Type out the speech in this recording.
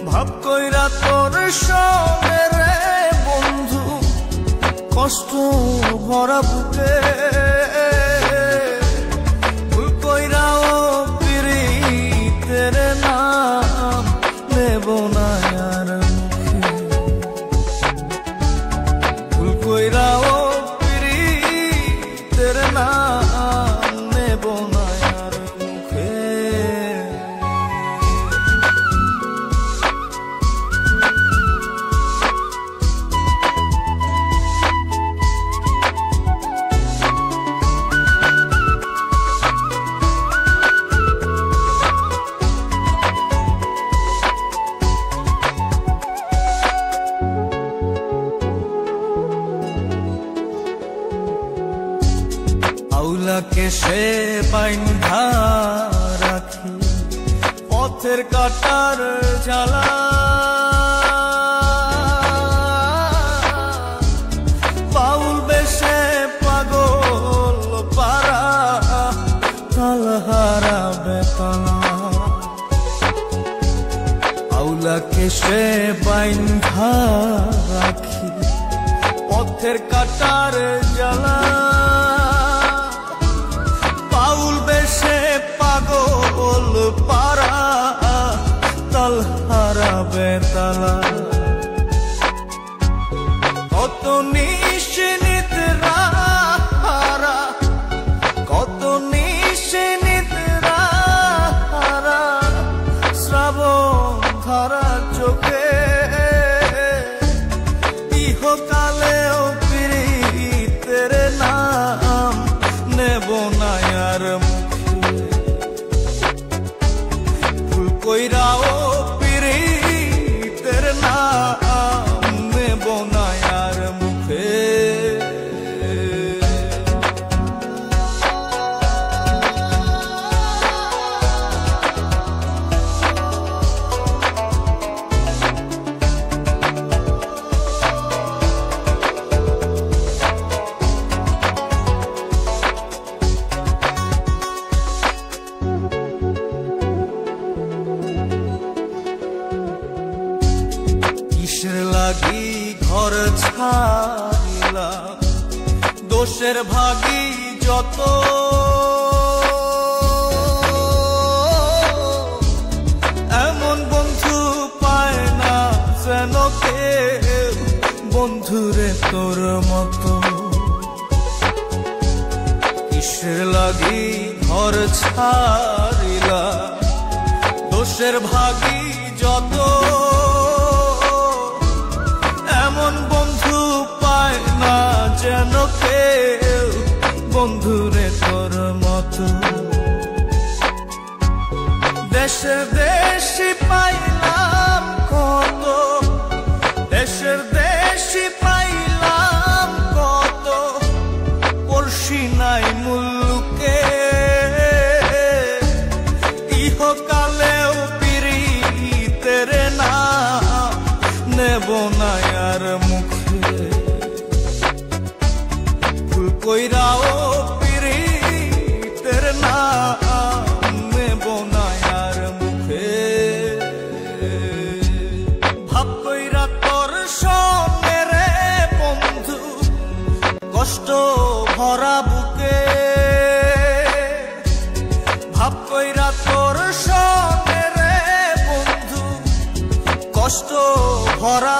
ভাব কইরা তোর সঙ্গে রে বন্ধু কষ্ট ভরা বুকে ভুল কইরাও পিরিতের নাম নেব না আর মুখে ভুল কইরাও পিরিতের নাম নেব না আর মুখে আউলাকে সে বাইন্ধা রাখি পথের কাটার জ্বালা বাউল বেশে পাগল পারা তালহারা বেতলা আউলাকে সে বাইন্ধা রাখি পথের কাটার জ্বালা পাগল পারা তালহারা বেতালা কত নিশিনিতরা কত নিশিনিতরা শ্রাবণ ধারা চোখে ইহকালেও পিরিতের নাম নেব না আর কইরাও পিরিতের নাম নেব না আর মুখে লাগি ঘর ছাড়িলাম দোষের ভাগী যত এমন বন্ধু পায় না যেন কেউ বন্ধুরে তোর মতো কিসের লাগি ঘর ছাড়িলাম দোষের ভাগী যত বন্ধু পায় না যেন কেউ বন্ধুরে তোর মতো দেশের দেশি পাইলাম কত দেশের দেশি পাইলাম কত পড়শি নাই মুলুকে ইহকালেও পিরিতের নাম নেব না আর মুখে ভুল কইরাও পিরিতের নাম নেব না আর মুখে ভাব কইরা তোর সঙ্গে রে বন্ধু কষ্ট ভরা বুকে ভাব কইরা তোর সঙ্গে রে বন্ধু কষ্ট ভরা